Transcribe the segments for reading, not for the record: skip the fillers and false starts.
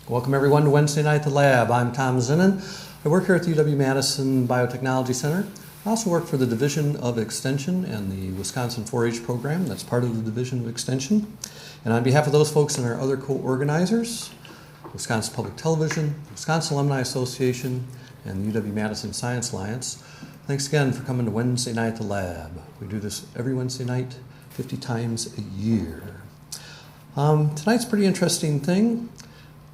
Welcome everyone to Wednesday Night at the Lab. I'm Tom Zinnan. I work here at the UW-Madison Biotechnology Center. I also work for the Division of Extension and the Wisconsin 4-H program. That's part of the Division of Extension. And on behalf of those folks and our other co-organizers, Wisconsin Public Television, Wisconsin Alumni Association, and the UW-Madison Science Alliance, thanks again for coming to Wednesday Night at the Lab. We do this every Wednesday night, 50 times a year. Tonight's a pretty interesting thing.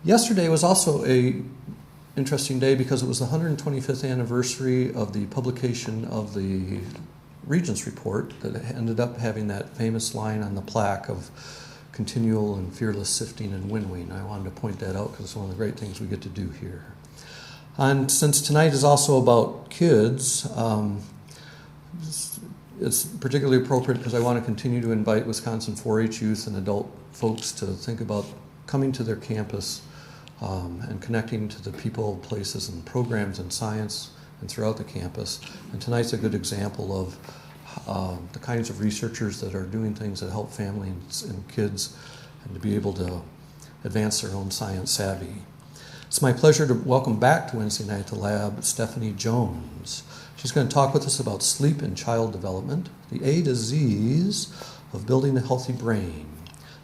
Yesterday was also an interesting day because it was the 125th anniversary of the publication of the Regents Report that ended up having that famous line on the plaque of continual and fearless sifting and winnowing. I wanted to point that out because it's one of the great things we get to do here. And since tonight is also about kids, it's particularly appropriate because I want to continue to invite Wisconsin 4-H youth and adult folks to think about coming to their campus and connecting to the people, places, and programs in science and throughout the campus. And tonight's a good example of the kinds of researchers that are doing things that help families and kids and to be able to advance their own science savvy. It's my pleasure to welcome back to Wednesday Night at the Lab Stephanie Jones. She's going to talk with us about sleep and child development, the A to Z's of building a healthy brain.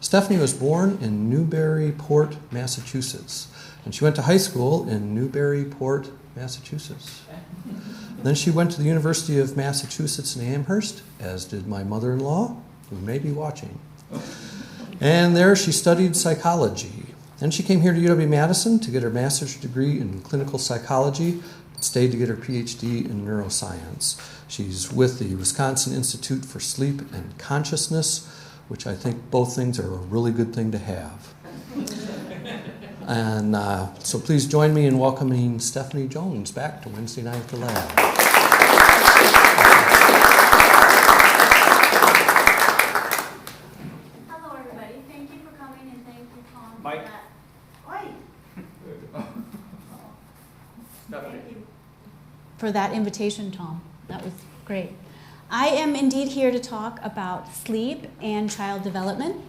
Stephanie was born in Newburyport, Massachusetts, and she went to high school in Newburyport, Massachusetts. Then she went to the University of Massachusetts in Amherst, as did my mother-in-law, who may be watching. And there she studied psychology. Then she came here to UW-Madison to get her master's degree in clinical psychology and stayed to get her PhD in neuroscience. She's with the Wisconsin Institute for Sleep and Consciousness, which I think both things are a really good thing to have. And so please join me in welcoming Stephanie Jones back to Wednesday Night at the Lab. Hello, everybody. Thank you for coming, and thank you, Tom, Mike. for that. Thank you for that invitation, Tom. That was great. I am indeed here to talk about sleep and child development.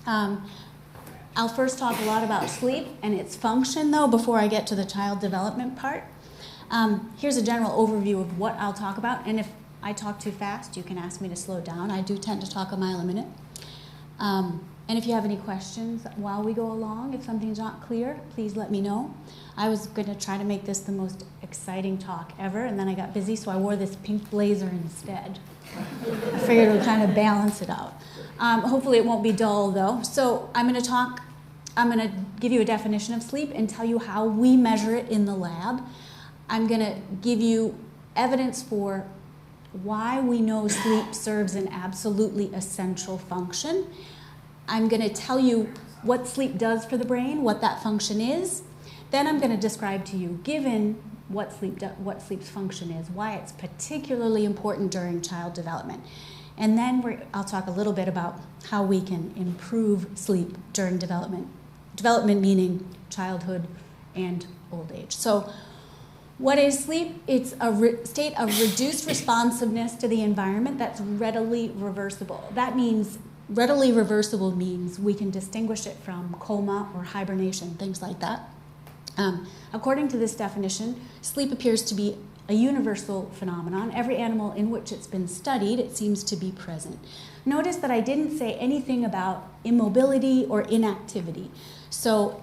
I'll first talk a lot about sleep and its function, though, before I get to the child development part. Here's a general overview of what I'll talk about, and if I talk too fast, you can ask me to slow down. I do tend to talk a mile a minute. And if you have any questions while we go along, if something's not clear, please let me know. I was going to try to make this the most exciting talk ever, and then I got busy, so I wore this pink blazer instead. I figured it would kind of balance it out. Hopefully it won't be dull, though. So I'm going to give you a definition of sleep and tell you how we measure it in the lab. I'm going to give you evidence for why we know sleep serves an absolutely essential function. I'm going to tell you what sleep does for the brain, what that function is. Then I'm going to describe to you, given what sleep's function is, why it's particularly important during child development. And then I'll talk a little bit about how we can improve sleep during development. Development meaning childhood and old age. So what is sleep? It's a state of reduced responsiveness to the environment that's readily reversible. That means readily reversible means we can distinguish it from coma or hibernation, things like that. According to this definition, sleep appears to be a universal phenomenon. Every animal in which it's been studied, it seems to be present. Notice that I didn't say anything about immobility or inactivity. So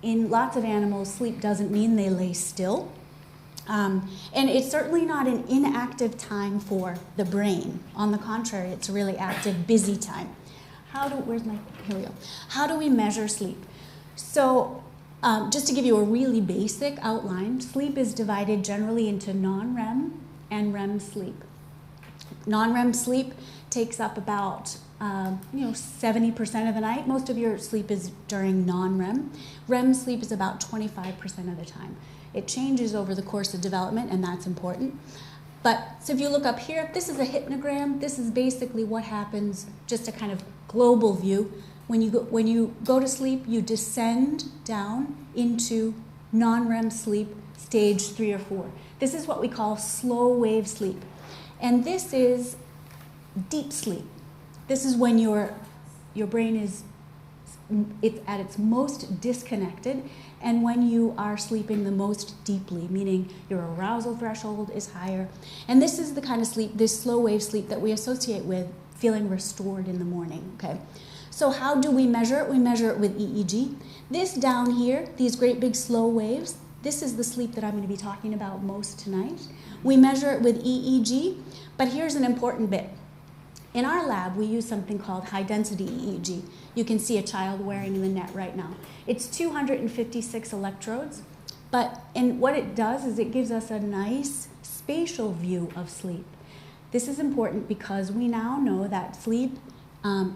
in lots of animals, sleep doesn't mean they lay still. And it's certainly not an inactive time for the brain. On the contrary, it's a really active, busy time. Here we go. How do we measure sleep? So just to give you a really basic outline, sleep is divided generally into non-REM and REM sleep. Non-REM sleep takes up about 70% of the night. Most of your sleep is during non-REM. REM sleep is about 25% of the time. It changes over the course of development, and that's important. So if you look up here, this is a hypnogram. This is basically what happens, just a kind of global view. When you go to sleep, you descend down into non-REM sleep, stage 3 or 4. This is what we call slow wave sleep. And this is deep sleep. This is when your brain is it's at its most disconnected, and when you are sleeping the most deeply, meaning your arousal threshold is higher. And this is the kind of sleep, this slow wave sleep, that we associate with feeling restored in the morning, okay? So how do we measure it? We measure it with EEG. This down here, these great big slow waves, this is the sleep that I'm going to be talking about most tonight. We measure it with EEG, but here's an important bit. In our lab, we use something called high-density EEG. You can see a child wearing the net right now. It's 256 electrodes, and what it does is it gives us a nice spatial view of sleep. This is important because we now know that sleep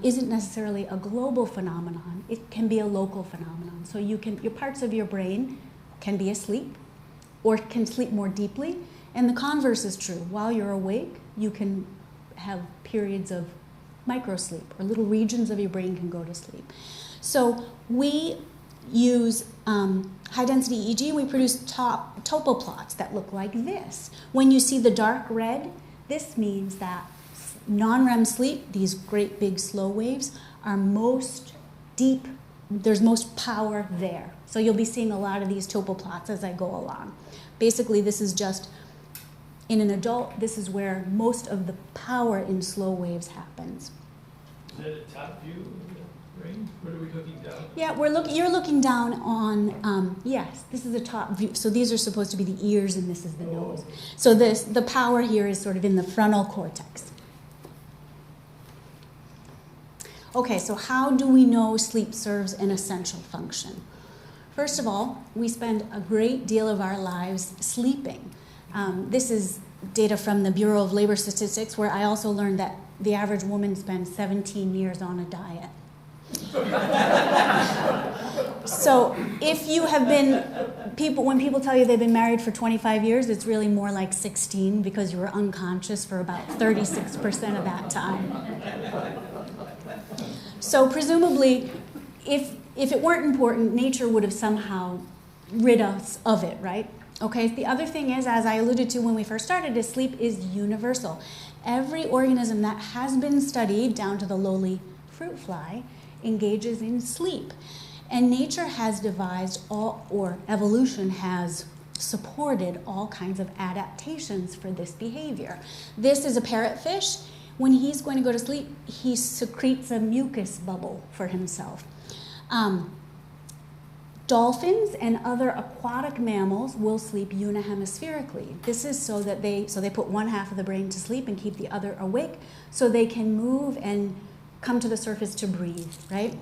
isn't necessarily a global phenomenon. It can be a local phenomenon. So your parts of your brain can be asleep or can sleep more deeply, and the converse is true. While you're awake, you can have periods of microsleep, or little regions of your brain can go to sleep. So we use high-density EEG. We produce topo plots that look like this. When you see the dark red, this means that non-REM sleep, these great big slow waves, are most deep. There's most power there. So you'll be seeing a lot of these topo plots as I go along. Basically, this is just, in an adult, this is where most of the power in slow waves happens. Is that a top view of the brain? What are we looking down? Yeah, you're looking down on, yes, this is a top view. So these are supposed to be the ears and this is the nose. So the power here is sort of in the frontal cortex. Okay, so how do we know sleep serves an essential function? First of all, we spend a great deal of our lives sleeping. This is data from the Bureau of Labor Statistics, where I also learned that the average woman spends 17 years on a diet. So if you have been, when people tell you they've been married for 25 years, it's really more like 16 because you were unconscious for about 36% of that time. So presumably, if it weren't important, nature would have somehow rid us of it, right? Okay, the other thing is, as I alluded to when we first started, is sleep is universal. Every organism that has been studied, down to the lowly fruit fly, engages in sleep. And nature has devised or evolution has supported all kinds of adaptations for this behavior. This is a parrotfish. When he's going to go to sleep, he secretes a mucus bubble for himself. Dolphins and other aquatic mammals will sleep unihemispherically. This is so they put one half of the brain to sleep and keep the other awake so they can move and come to the surface to breathe, right?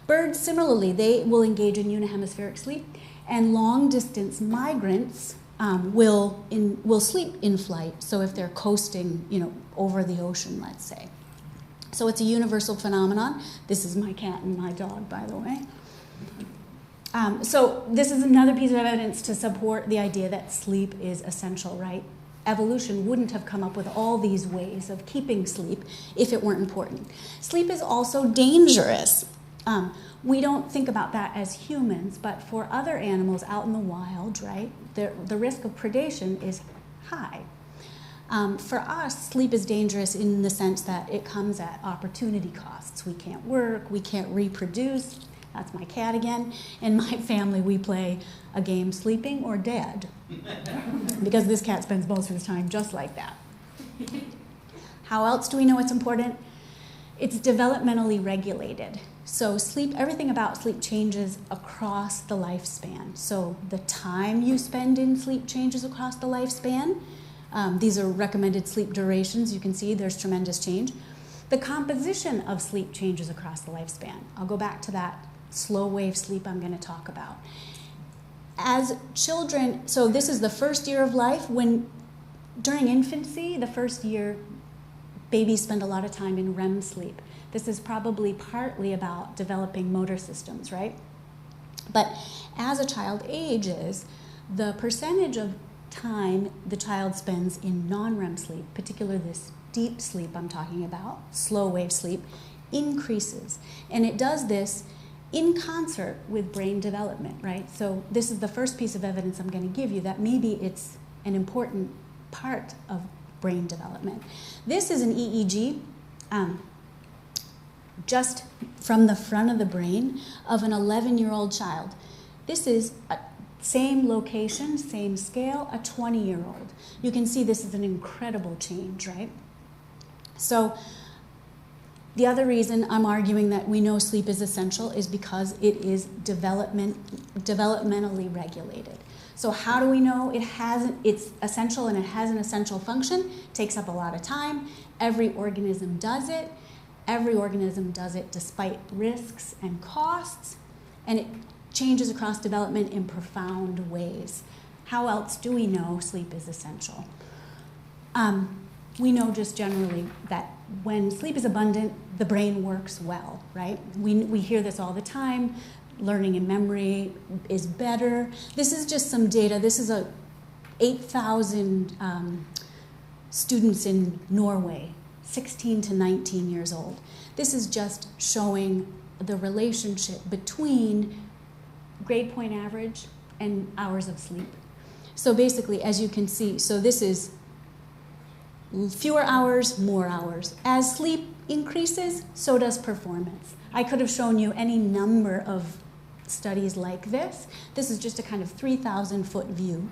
Birds, similarly, they will engage in unihemispheric sleep, and long-distance migrants will sleep in flight. So if they're coasting, over the ocean, let's say. So it's a universal phenomenon. This is my cat and my dog, by the way. So this is another piece of evidence to support the idea that sleep is essential, right? Evolution wouldn't have come up with all these ways of keeping sleep if it weren't important. Sleep is also dangerous. We don't think about that as humans, but for other animals out in the wild, right, the risk of predation is high. For us, sleep is dangerous in the sense that it comes at opportunity costs. We can't work, we can't reproduce. That's my cat again. In my family, we play a game, sleeping or dead, because this cat spends most of his time just like that. How else do we know it's important? It's developmentally regulated. So everything about sleep changes across the lifespan. So the time you spend in sleep changes across the lifespan. These are recommended sleep durations. You can see there's tremendous change. The composition of sleep changes across the lifespan. I'll go back to that slow wave sleep I'm going to talk about. As children, so this is the first year of life. During infancy, the first year, babies spend a lot of time in REM sleep. This is probably partly about developing motor systems, right? But as a child ages, the percentage of time the child spends in non-REM sleep, particularly this deep sleep I'm talking about, slow wave sleep, increases. And it does this in concert with brain development, right? So this is the first piece of evidence I'm going to give you that maybe it's an important part of brain development. This is an EEG. just from the front of the brain of an 11-year-old child. This is same location, same scale, a 20-year-old. You can see this is an incredible change, right? So the other reason I'm arguing that we know sleep is essential is because it is developmentally regulated. So how do we know it's essential and it has an essential function? It takes up a lot of time. Every organism does it. Every organism does it despite risks and costs, and it changes across development in profound ways. How else do we know sleep is essential? We know just generally that when sleep is abundant, the brain works well, right? We hear this all the time. Learning and memory is better. This is just some data. This is 8,000 students in Norway, 16 to 19 years old. This is just showing the relationship between grade point average and hours of sleep. So basically, as you can see, so this is fewer hours, more hours. As sleep increases, so does performance. I could have shown you any number of studies like this. This is just a kind of 3,000-foot view.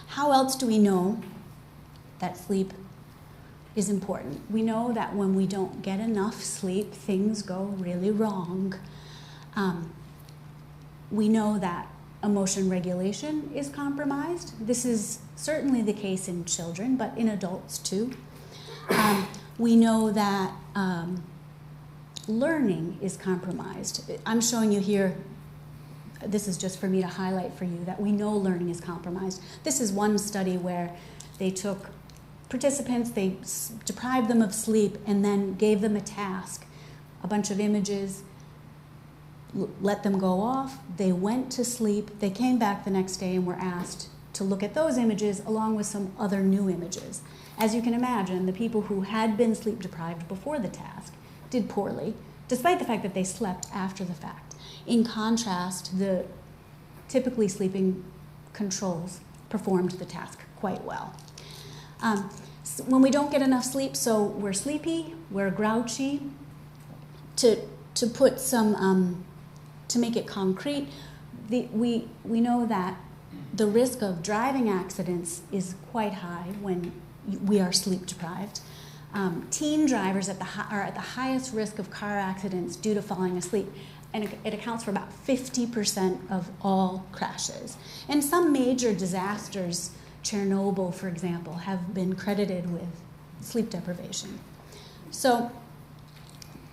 How else do we know that sleep is important? We know that when we don't get enough sleep, things go really wrong. We know that emotion regulation is compromised. This is certainly the case in children, but in adults too. We know that learning is compromised. I'm showing you here, this is just for me to highlight for you that we know learning is compromised. This is one study where they took participants, they deprived them of sleep, and then gave them a task, a bunch of images, let them go off. They went to sleep. They came back the next day and were asked to look at those images along with some other new images. As you can imagine, the people who had been sleep deprived before the task did poorly, despite the fact that they slept after the fact. In contrast, the typically sleeping controls performed the task quite well. When we don't get enough sleep, so we're sleepy, we're grouchy. To put some, to make it concrete, we know that the risk of driving accidents is quite high when we are sleep deprived. Teen drivers are at the highest risk of car accidents due to falling asleep, and it accounts for about 50% of all crashes. And some major disasters, Chernobyl, for example, have been credited with sleep deprivation. So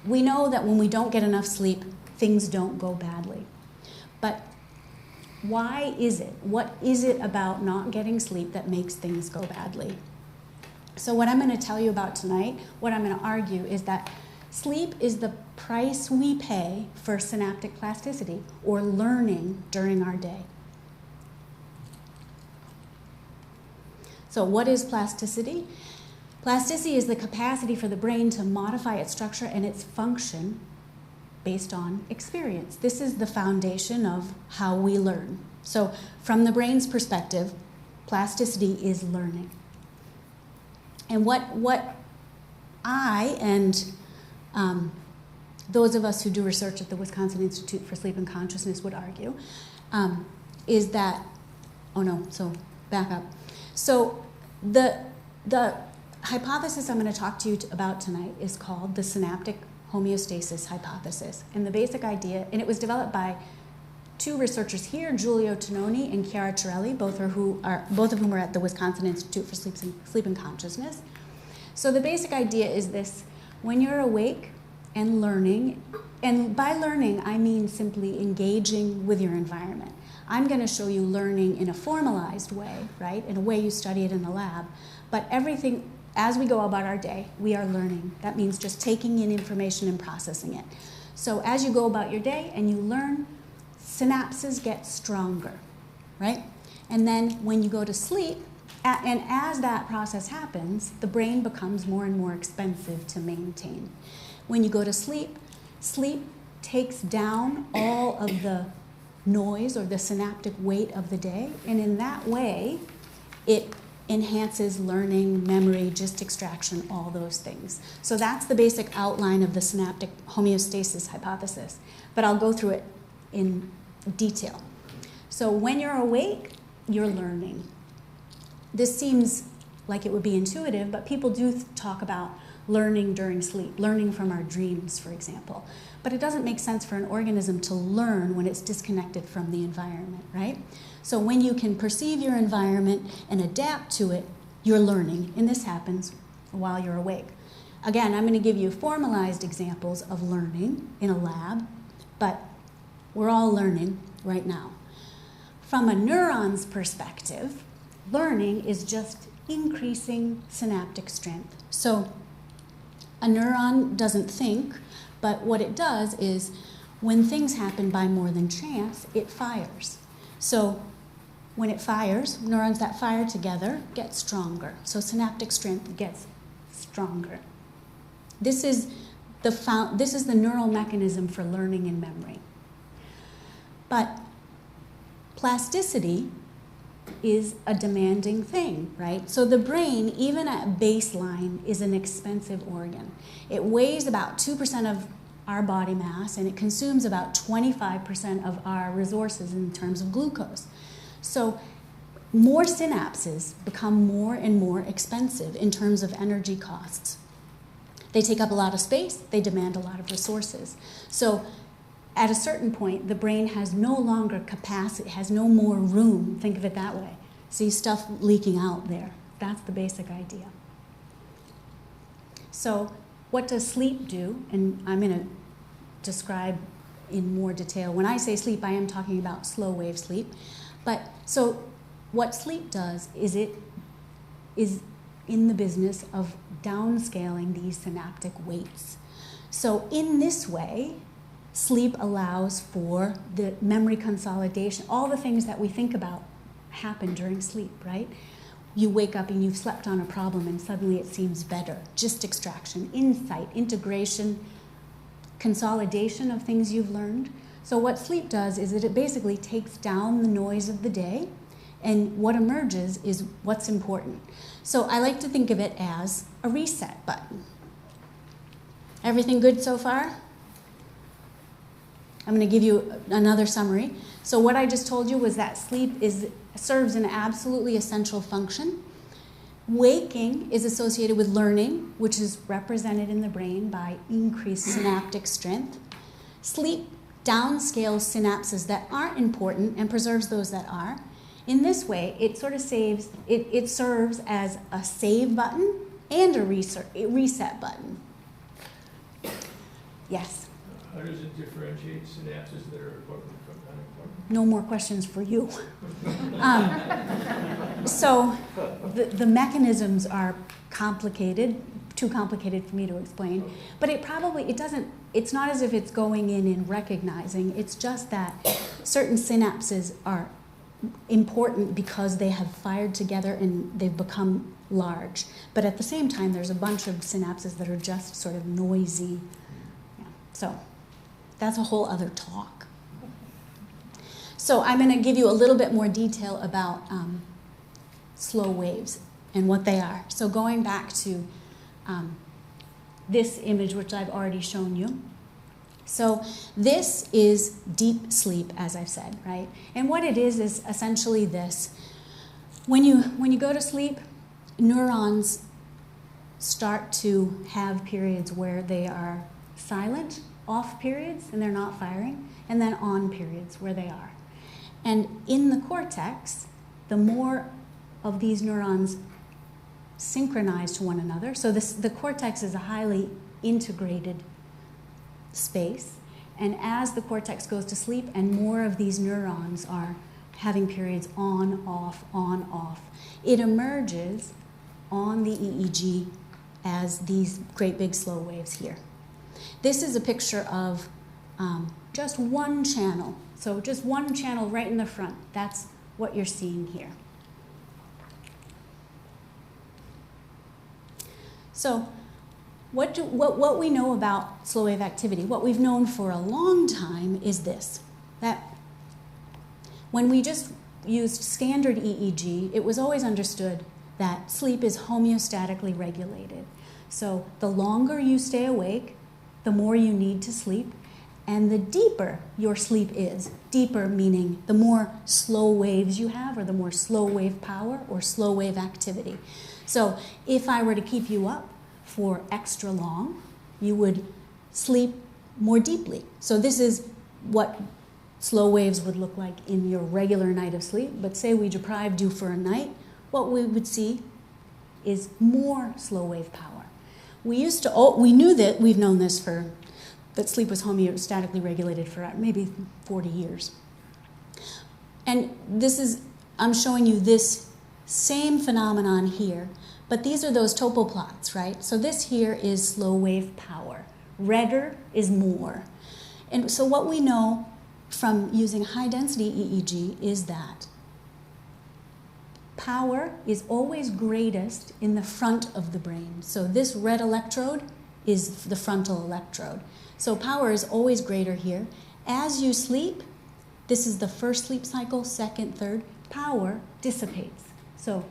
we know that when we don't get enough sleep, things don't go badly. But why is it? What is it about not getting sleep that makes things go badly? So what I'm going to tell you about tonight, what I'm going to argue is that sleep is the price we pay for synaptic plasticity, or learning during our day. So what is plasticity? Plasticity is the capacity for the brain to modify its structure and its function based on experience. This is the foundation of how we learn. So from the brain's perspective, plasticity is learning. And what I and those of us who do research at the Wisconsin Institute for Sleep and Consciousness would argue is that, back up. So the hypothesis I'm going to talk to you about tonight is called the Synaptic Homeostasis hypothesis. And the basic idea, and it was developed by two researchers here, Giulio Tononi and Chiara Torelli, both of whom are at the Wisconsin Institute for Sleep and Consciousness. So the basic idea is this: when you're awake and learning, and by learning I mean simply engaging with your environment. I'm going to show you learning in a formalized way, right? In a way you study it in the lab. But everything, as we go about our day, we are learning. That means just taking in information and processing it. So as you go about your day and you learn, synapses get stronger, right? And then when you go to sleep, and as that process happens, the brain becomes more and more expensive to maintain. When you go to sleep, sleep takes down all of the noise or the synaptic weight of the day, and in that way, it enhances learning, memory, gist extraction, all those things. So that's the basic outline of the synaptic homeostasis hypothesis. But I'll go through it in detail. So when you're awake, you're learning. This seems like it would be intuitive, but people do talk about learning during sleep, learning from our dreams, for example. But it doesn't make sense for an organism to learn when it's disconnected from the environment, right? So when you can perceive your environment and adapt to it, you're learning, and this happens while you're awake. Again, I'm going to give you formalized examples of learning in a lab, but we're all learning right now. From a neuron's perspective, learning is just increasing synaptic strength. So a neuron doesn't think, but what it does is when things happen by more than chance, it fires. So when it fires, neurons that fire together get stronger. So synaptic strength gets stronger. This is the neural mechanism for learning and memory. But plasticity is a demanding thing, right? So the brain, even at baseline, is an expensive organ. It weighs about 2% of our body mass, and it consumes about 25% of our resources in terms of glucose. So more synapses become more and more expensive in terms of energy costs. They take up a lot of space, they demand a lot of resources. So at a certain point, the brain has no longer capacity, has no more room, think of it that way. See stuff leaking out there. That's the basic idea. So what does sleep do? And I'm going to describe in more detail. When I say sleep, I am talking about slow wave sleep. But so what sleep does is it is in the business of downscaling these synaptic weights. So in this way, sleep allows for the memory consolidation. All the things that we think about happen during sleep, right? You wake up and you've slept on a problem and suddenly it seems better. Gist extraction, insight, integration, consolidation of things you've learned. So what sleep does is that it basically takes down the noise of the day, and what emerges is what's important. So I like to think of it as a reset button. Everything good so far? I'm going to give you another summary. So what I just told you was that sleep serves an absolutely essential function. Waking is associated with learning, which is represented in the brain by increased synaptic strength. Sleep downscales synapses that aren't important and preserves those that are. In this way, it sort of it serves as a save button and a reset button. Yes? How does it differentiate synapses that are important from unimportant? No more questions for you. So the mechanisms are complicated, too complicated for me to explain, but it's not as if it's going in and recognizing, it's just that certain synapses are important because they have fired together and they've become large. But at the same time, there's a bunch of synapses that are just sort of noisy. Yeah. So that's a whole other talk. So I'm going to give you a little bit more detail about slow waves and what they are. So going back to this image, which I've already shown you. So this is deep sleep, as I've said, right? And what it is essentially this. When you go to sleep, neurons start to have periods where they are silent, off periods, and they're not firing, and then on periods where they are. And in the cortex, the more of these neurons synchronize to one another, so the cortex is a highly integrated space, and as the cortex goes to sleep and more of these neurons are having periods on, off, it emerges on the EEG as these great big slow waves here. This is a picture of just one channel. So just one channel right in the front. That's what you're seeing here. So what we know about slow wave activity, what we've known for a long time is this, that when we just used standard EEG, it was always understood that sleep is homeostatically regulated. So the longer you stay awake, the more you need to sleep, and the deeper your sleep is. Deeper meaning the more slow waves you have, or the more slow wave power or slow wave activity. So if I were to keep you up for extra long, you would sleep more deeply. So this is what slow waves would look like in your regular night of sleep. But say we deprived you for a night, what we would see is more slow wave power. We knew that, we've known this that sleep was homeostatically regulated for maybe 40 years. And I'm showing you this same phenomenon here, but these are those topo plots, right? So this here is slow wave power. Redder is more. And so what we know from using high density EEG is that power is always greatest in the front of the brain. So this red electrode is the frontal electrode. So power is always greater here. As you sleep, this is the first sleep cycle, second, third, power dissipates. So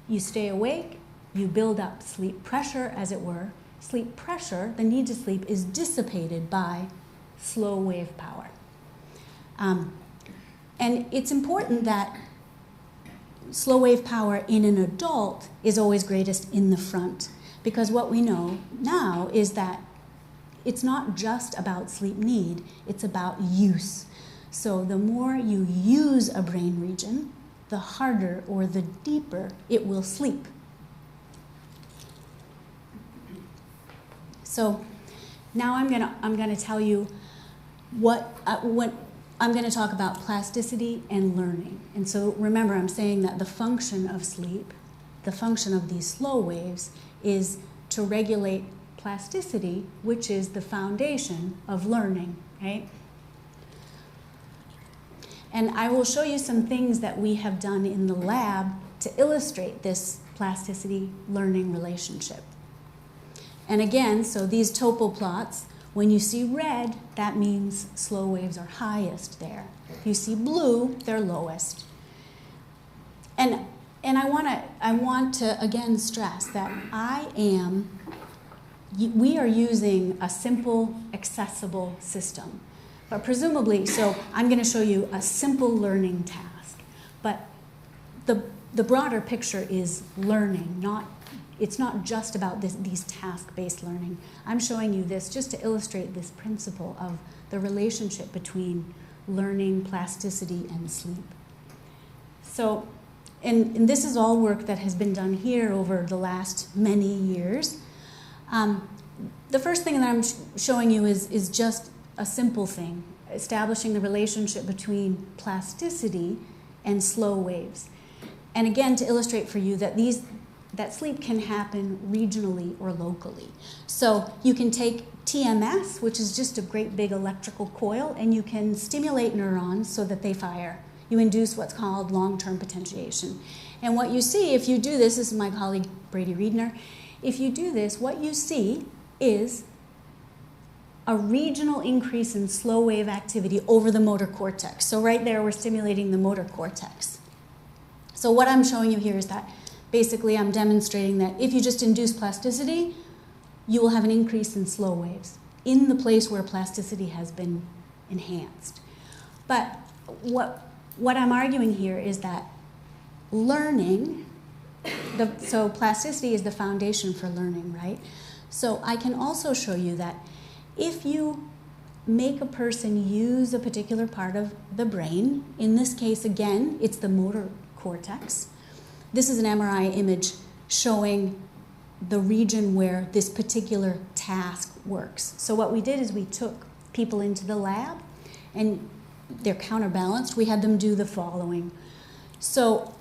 you stay awake, you build up sleep pressure, as it were. Sleep pressure, the need to sleep, is dissipated by slow wave power. And it's important that slow wave power in an adult is always greatest in the front, because what we know now is that it's not just about sleep need, it's about use. So the more you use a brain region, the harder or the deeper it will sleep. So now I'm gonna tell you what I'm going to talk about plasticity and learning. And so remember, I'm saying that the function of sleep, the function of these slow waves, is to regulate plasticity, which is the foundation of learning, right? And I will show you some things that we have done in the lab to illustrate this plasticity-learning relationship. And again, so these topo plots, when you see red, that means slow waves are highest there. If you see blue, they're lowest. And I want to again stress that we are using a simple, accessible system. But presumably, so I'm going to show you a simple learning task. But the broader picture is learning, it's not just about these task-based learning. I'm showing you this just to illustrate this principle of the relationship between learning, plasticity, and sleep. So, and this is all work that has been done here over the last many years. The first thing that I'm showing you is just a simple thing, establishing the relationship between plasticity and slow waves. And again, to illustrate for you that sleep can happen regionally or locally. So you can take TMS, which is just a great big electrical coil, and you can stimulate neurons so that they fire. You induce what's called long-term potentiation. And what you see, if you do this is my colleague Brady Riedner, if you do this, what you see is a regional increase in slow wave activity over the motor cortex. So right there, we're stimulating the motor cortex. So what I'm showing you here is that basically I'm demonstrating that if you just induce plasticity, you will have an increase in slow waves in the place where plasticity has been enhanced. But what I'm arguing here is that learning, so plasticity is the foundation for learning, right? So I can also show you that if you make a person use a particular part of the brain, in this case, again, it's the motor cortex. This is an MRI image showing the region where this particular task works. So what we did is we took people into the lab, and they're counterbalanced. We had them do the following. So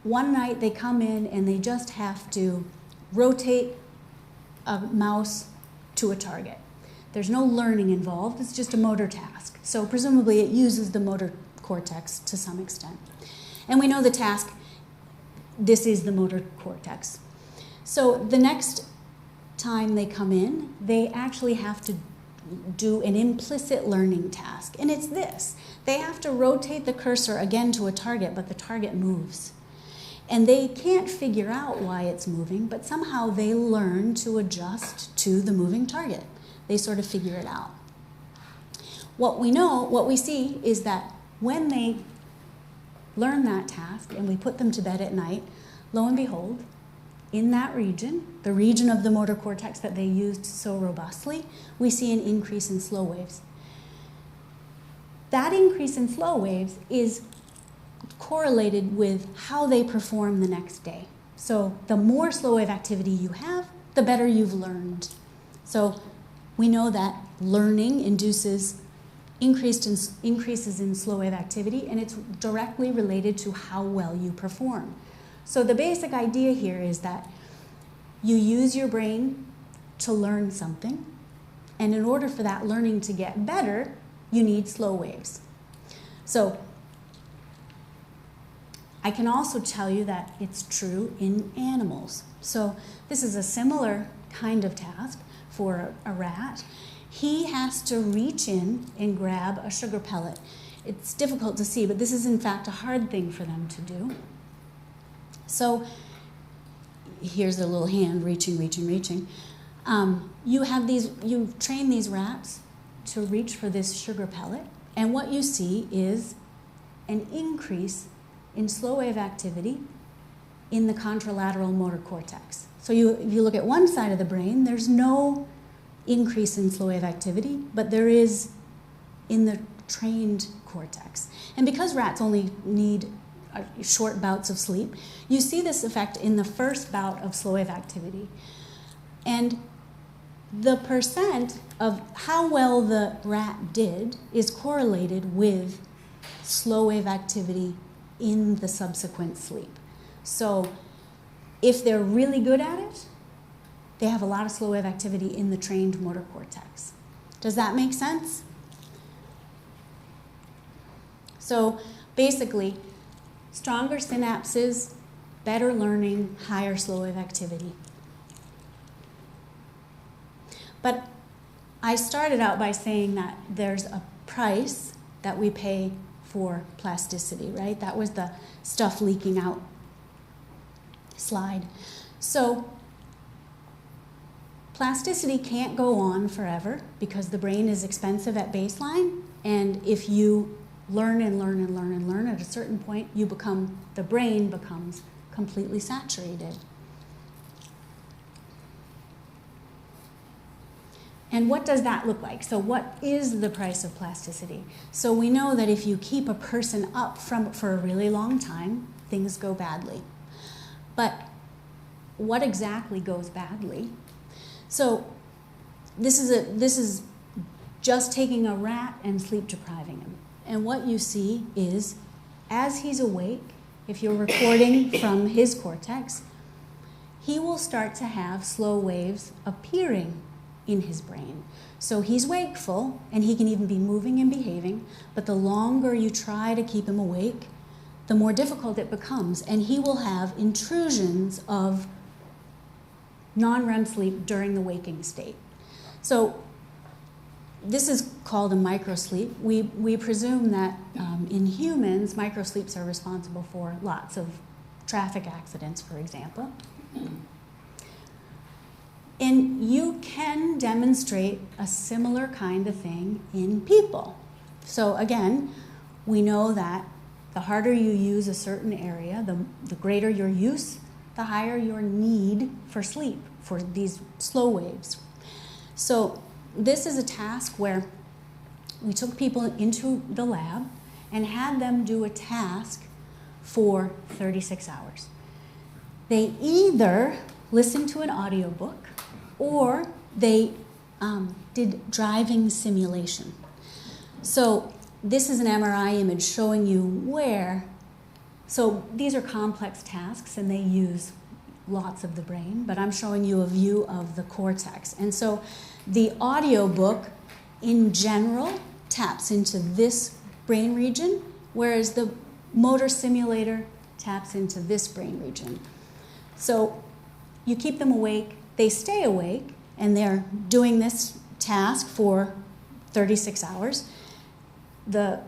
one night they come in and they just have to rotate a mouse to a target. There's no learning involved, it's just a motor task. So presumably it uses the motor cortex to some extent. And we know the task, this is the motor cortex. So the next time they come in, they actually have to do an implicit learning task. And it's this. They have to rotate the cursor again to a target, but the target moves. And they can't figure out why it's moving, but somehow they learn to adjust to the moving target. They sort of figure it out. What we see is that when they learn that task and we put them to bed at night, lo and behold, in that region, the region of the motor cortex that they used so robustly, we see an increase in slow waves. That increase in slow waves is correlated with how they perform the next day. So the more slow wave activity you have, the better you've learned. So we know that learning induces increases in slow wave activity, and it's directly related to how well you perform. So the basic idea here is that you use your brain to learn something, and in order for that learning to get better, you need slow waves. So I can also tell you that it's true in animals. So this is a similar kind of task for a rat. He has to reach in and grab a sugar pellet. It's difficult to see, but this is in fact a hard thing for them to do. So here's their little hand reaching. You've trained these rats to reach for this sugar pellet, and what you see is an increase in slow wave activity in the contralateral motor cortex. So if you look at one side of the brain, there's no increase in slow wave activity, but there is in the trained cortex. And because rats only need short bouts of sleep, you see this effect in the first bout of slow wave activity. And the percent of how well the rat did is correlated with slow wave activity in the subsequent sleep. So if they're really good at it, they have a lot of slow wave activity in the trained motor cortex. Does that make sense? So basically, stronger synapses, better learning, higher slow wave activity. But I started out by saying that there's a price that we pay for plasticity, right? That was the stuff leaking out slide. So plasticity can't go on forever because the brain is expensive at baseline, and if you learn at a certain point, the brain becomes completely saturated. And what does that look like? So what is the price of plasticity? So we know that if you keep a person up for a really long time, things go badly. But what exactly goes badly? So this is just taking a rat and sleep depriving him. And what you see is, as he's awake, if you're recording from his cortex, he will start to have slow waves appearing in his brain. So he's wakeful, and he can even be moving and behaving, but the longer you try to keep him awake, the more difficult it becomes, and he will have intrusions of non-REM sleep during the waking state. So this is called a microsleep. We presume that in humans, microsleeps are responsible for lots of traffic accidents, for example. And you can demonstrate a similar kind of thing in people. So again, we know that the harder you use a certain area, the greater your use, the higher your need for sleep, for these slow waves. So this is a task where we took people into the lab and had them do a task for 36 hours. They either listened to an audiobook or they did driving simulation. So this is an MRI image showing you where. So these are complex tasks and they use lots of the brain, but I'm showing you a view of the cortex. And so the audiobook in general taps into this brain region, whereas the motor simulator taps into this brain region. So you keep them awake, they stay awake, and they're doing this task for 36 hours. The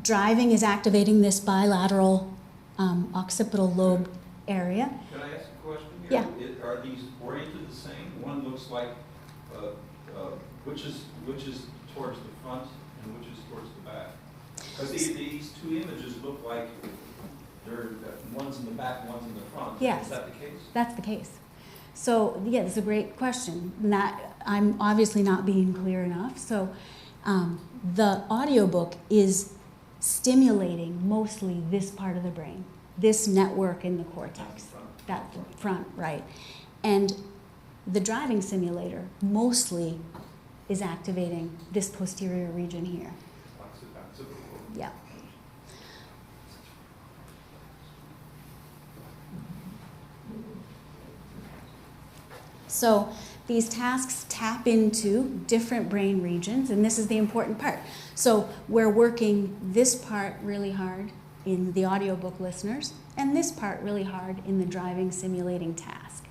driving is activating this bilateral occipital lobe area. Can I ask a question here? Yeah. Are these oriented the same? One looks like, which is towards the front and which is towards the back? Because these two images look like they're, one's in the back, one's in the front. Yes. Is that the case? That's the case. So, yeah, it's a great question. I'm obviously not being clear enough. So, the audiobook is stimulating mostly this part of the brain, this network in the cortex. That front, right. And the driving simulator mostly is activating this posterior region here. Yeah. So these tasks tap into different brain regions, and this is the important part. So we're working this part really hard in the audiobook listeners, and this part really hard in the driving simulating task.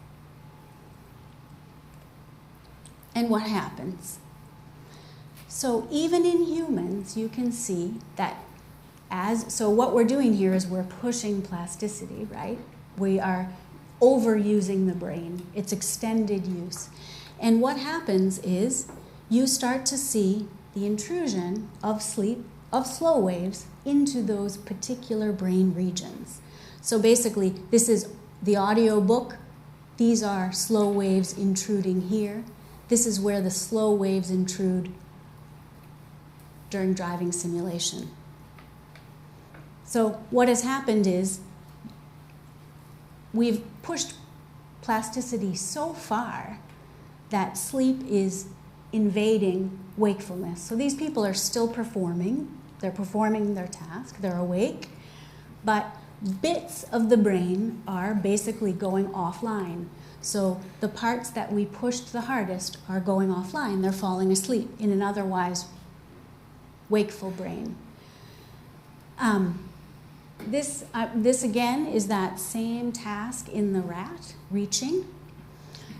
And what happens? So even in humans, you can see that so what we're doing here is we're pushing plasticity, right? We are overusing the brain. It's extended use. And what happens is you start to see the intrusion of sleep, of slow waves, into those particular brain regions. So basically, this is the audio book. These are slow waves intruding here. This is where the slow waves intrude during driving simulation. So what has happened is we've pushed plasticity so far that sleep is invading wakefulness. So these people are still performing. They're performing their task. They're awake. But bits of the brain are basically going offline. So the parts that we pushed the hardest are going offline. They're falling asleep in an otherwise wakeful brain. This again is that same task in the rat, reaching.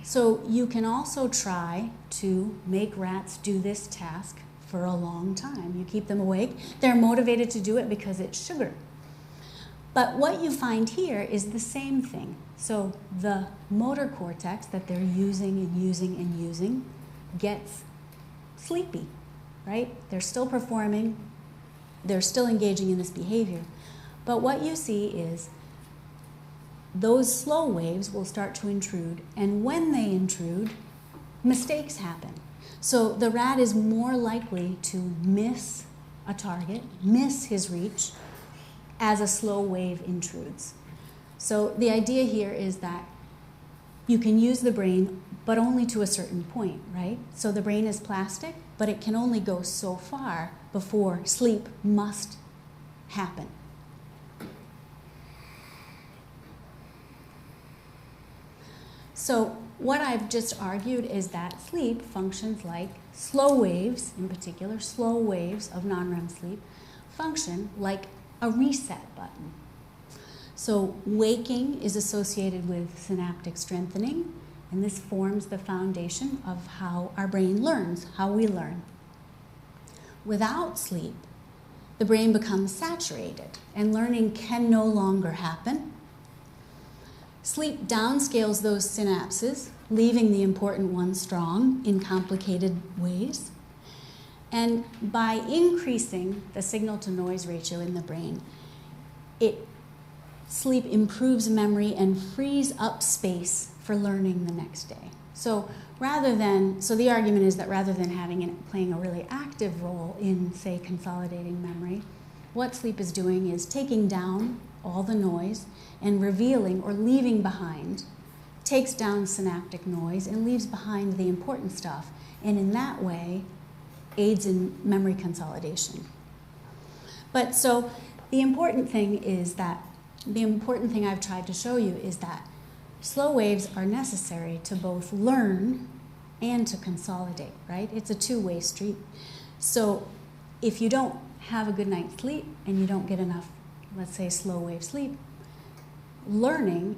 So you can also try to make rats do this task for a long time. You keep them awake. They're motivated to do it because it's sugar. But what you find here is the same thing. So the motor cortex that they're using and using and using gets sleepy, right? They're still performing. They're still engaging in this behavior. But what you see is those slow waves will start to intrude, and when they intrude, mistakes happen. So the rat is more likely to miss a target, miss his reach, as a slow wave intrudes. So the idea here is that you can use the brain, but only to a certain point, right? So the brain is plastic, but it can only go so far before sleep must happen. So what I've just argued is that sleep functions like slow waves, in particular slow waves of non-REM sleep, function like a reset button. So waking is associated with synaptic strengthening, and this forms the foundation of how our brain learns, how we learn. Without sleep, the brain becomes saturated, and learning can no longer happen. Sleep downscales those synapses, leaving the important ones strong in complicated ways. And by increasing the signal-to-noise ratio in the brain, sleep improves memory and frees up space for learning the next day. So the argument is that rather than playing a really active role in, say, consolidating memory, what sleep is doing is taking down all the noise and revealing or leaving behind, takes down synaptic noise and leaves behind the important stuff, and in that way aids in memory consolidation. But so the important thing I've tried to show you is that slow waves are necessary to both learn and to consolidate, right? It's a two-way street. So if you don't have a good night's sleep and you don't get enough, let's say, slow wave sleep, learning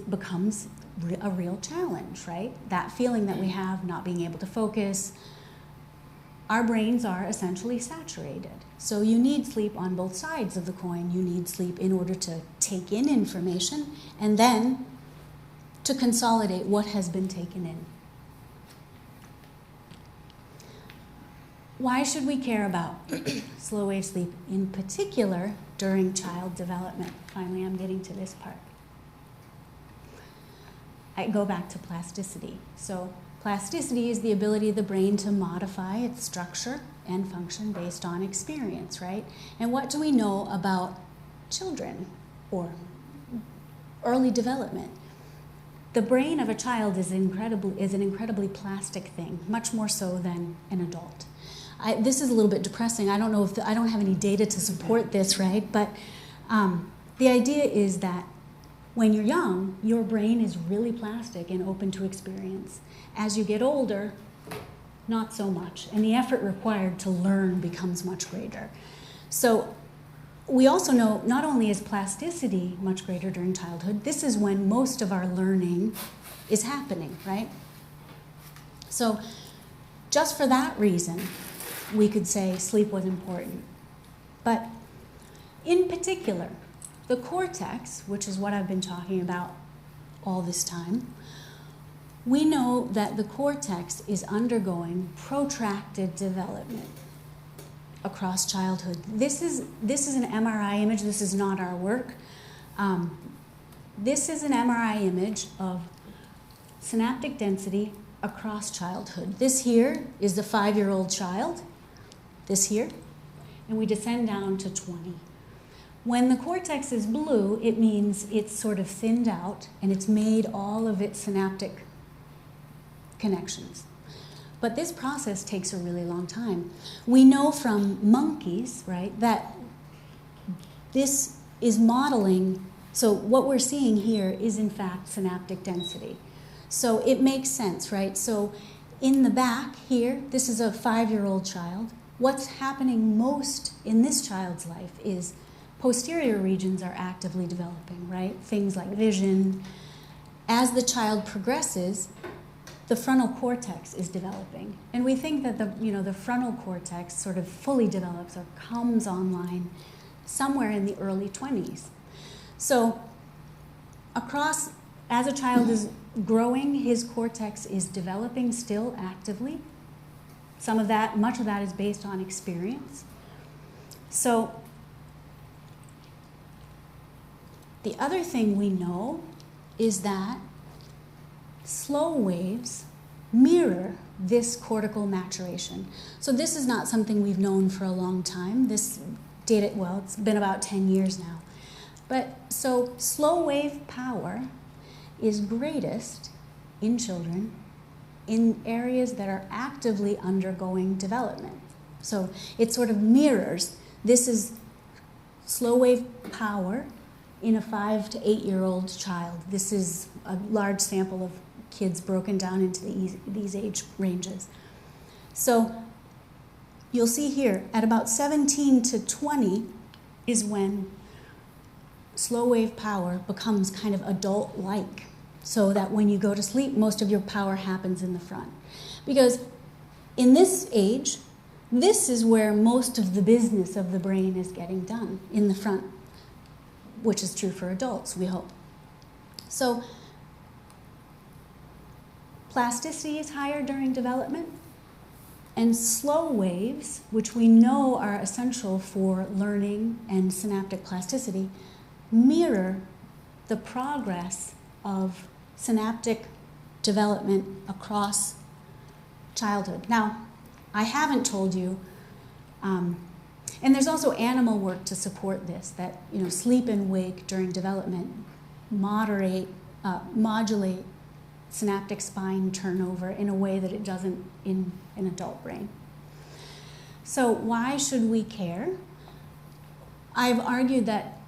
becomes a real challenge, right? That feeling that we have, not being able to focus, our brains are essentially saturated. So you need sleep on both sides of the coin. You need sleep in order to take in information and then to consolidate what has been taken in. Why should we care about slow wave sleep, in particular during child development? Finally, I'm getting to this part. I go back to plasticity. So plasticity is the ability of the brain to modify its structure and function based on experience, right? And what do we know about children or early development? The brain of a child is an incredibly plastic thing, much more so than an adult. This is a little bit depressing. I don't know if I don't have any data to support this, right? But the idea is that when you're young, your brain is really plastic and open to experience. As you get older, not so much, and the effort required to learn becomes much greater. So we also know not only is plasticity much greater during childhood, this is when most of our learning is happening, right? So just for that reason, we could say sleep was important. But in particular, the cortex, which is what I've been talking about all this time, we know that the cortex is undergoing protracted development across childhood. This is an MRI image. This is not our work. This is an MRI image of synaptic density across childhood. This here is the 5-year-old child, this here, and we descend down to 20. When the cortex is blue, it means it's sort of thinned out and it's made all of its synaptic connections. But this process takes a really long time. We know from monkeys, right, that this is modeling, so what we're seeing here is in fact synaptic density. So it makes sense, right? So in the back here, this is a 5-year-old child. What's happening most in this child's life is posterior regions are actively developing, right? Things like vision. As the child progresses, the frontal cortex is developing. And we think that the frontal cortex sort of fully develops or comes online somewhere in the early 20s. So as a child is growing, his cortex is developing still actively. Much of that is based on experience. So the other thing we know is that slow waves mirror this cortical maturation. So this is not something we've known for a long time. This data, well, it's been about 10 years now. But so slow wave power is greatest in children in areas that are actively undergoing development. So it sort of mirrors, this is slow wave power in a 5 to 8-year-old child. This is a large sample of kids broken down into these age ranges. So you'll see here, at about 17 to 20 is when slow wave power becomes kind of adult-like, so that when you go to sleep, most of your power happens in the front. Because in this age, this is where most of the business of the brain is getting done, in the front, which is true for adults, we hope. So plasticity is higher during development, and slow waves, which we know are essential for learning and synaptic plasticity, mirror the progress of synaptic development across childhood. Now, I haven't told you, and there's also animal work to support this, that sleep and wake during development modulate synaptic spine turnover in a way that it doesn't in an adult brain. So why should we care? I've argued that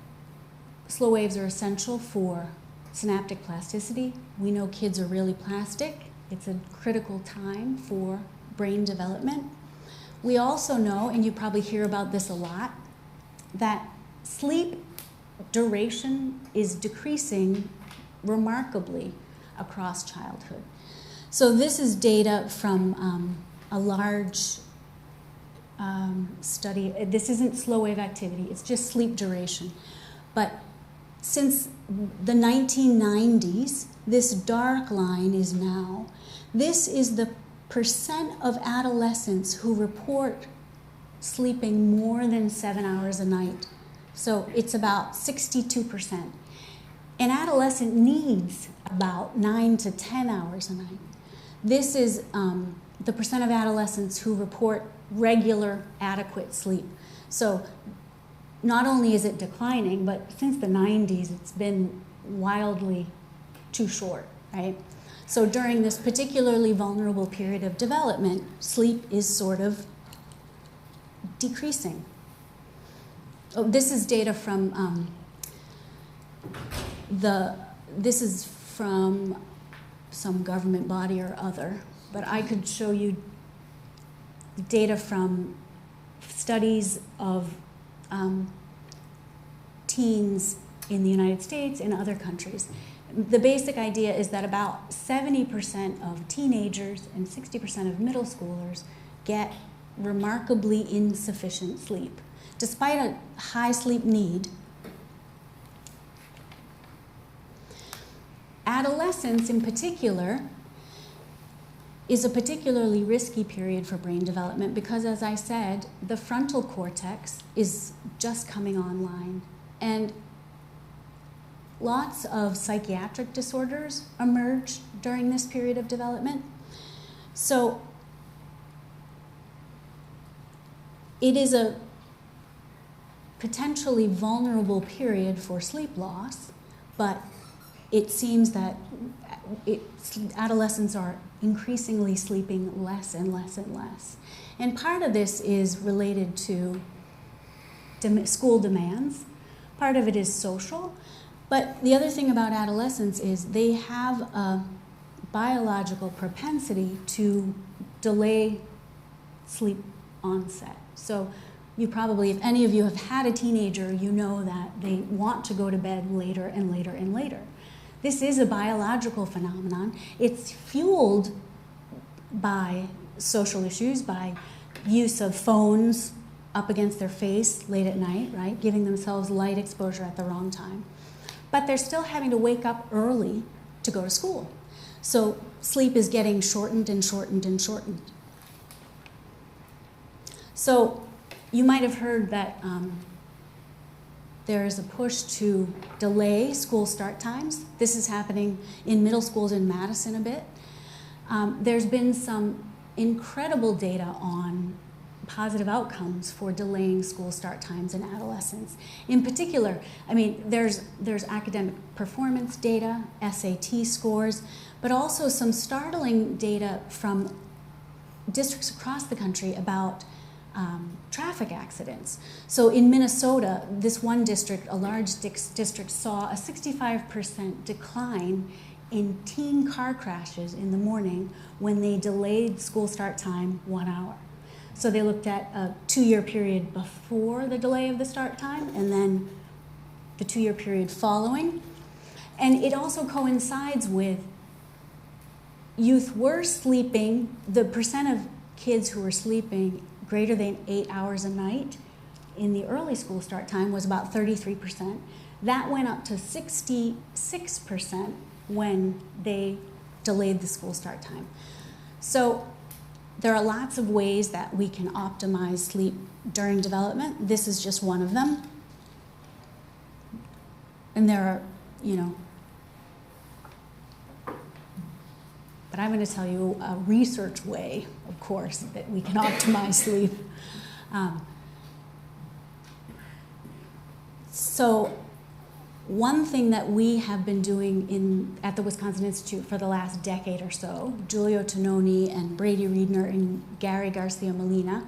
slow waves are essential for synaptic plasticity. We know kids are really plastic. It's a critical time for brain development. We also know, and you probably hear about this a lot, that sleep duration is decreasing remarkably across childhood. So this is data from a large study. This isn't slow wave activity, it's just sleep duration. But since the 1990s, this dark line is now, this is the percent of adolescents who report sleeping more than 7 hours a night. So it's about 62%. An adolescent needs about 9 to 10 hours a night. This is the percent of adolescents who report regular, adequate sleep. So not only is it declining, but since the 90s, it's been wildly too short, right? So during this particularly vulnerable period of development, sleep is sort of decreasing. Oh, this is data from this is from some government body or other, but I could show you data from studies of teens in the United States and other countries. The basic idea is that about 70% of teenagers and 60% of middle schoolers get remarkably insufficient sleep. Despite a high sleep need, adolescence in particular is a particularly risky period for brain development because, as I said, the frontal cortex is just coming online. And lots of psychiatric disorders emerge during this period of development. So it is a potentially vulnerable period for sleep loss, but it seems that adolescents are increasingly sleeping less and less and less. And part of this is related to school demands. Part of it is social. But the other thing about adolescents is they have a biological propensity to delay sleep onset. So you probably, if any of you have had a teenager, you know that they want to go to bed later and later and later. This is a biological phenomenon. It's fueled by social issues, by use of phones up against their face late at night, right? Giving themselves light exposure at the wrong time. But they're still having to wake up early to go to school. So sleep is getting shortened and shortened and shortened. So you might have heard that there is a push to delay school start times. This is happening in middle schools in Madison a bit. There's been some incredible data on positive outcomes for delaying school start times in adolescents. In particular, I mean, there's academic performance data, SAT scores, but also some startling data from districts across the country about traffic accidents. So in Minnesota, this one district, a large district, saw a 65% decline in teen car crashes in the morning when they delayed school start time 1 hour. So they looked at a 2-year period before the delay of the start time and then the 2-year period following. And it also coincides with youth were sleeping, the percent of kids who were sleeping greater than 8 hours a night in the early school start time was about 33%. That went up to 66% when they delayed the school start time. So there are lots of ways that we can optimize sleep during development. This is just one of them. And there are, but I'm going to tell you a research way, of course, that we can optimize sleep. So one thing that we have been doing at the Wisconsin Institute for the last decade or so, Giulio Tononi and Brady Riedner and Gary Garcia Molina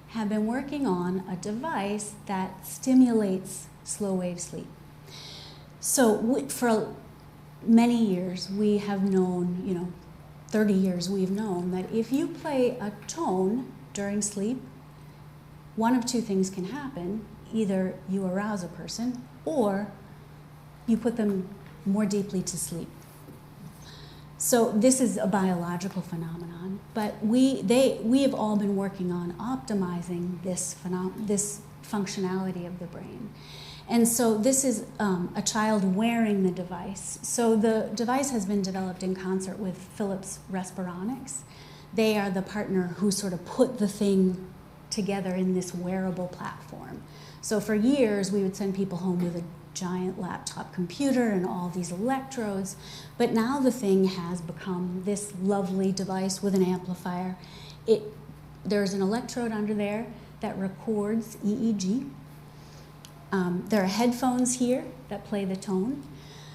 have been working on a device that stimulates slow wave sleep. So for many years, we have known, 30 years we've known that if you play a tone during sleep, one of two things can happen. Either you arouse a person or you put them more deeply to sleep. So this is a biological phenomenon, but we have all been working on optimizing this functionality of the brain. And so this is a child wearing the device. So the device has been developed in concert with Philips Respironics. They are the partner who sort of put the thing together in this wearable platform. So for years, we would send people home with a giant laptop computer and all these electrodes, but now the thing has become this lovely device with an amplifier. There's an electrode under there that records EEG. There are headphones here that play the tone.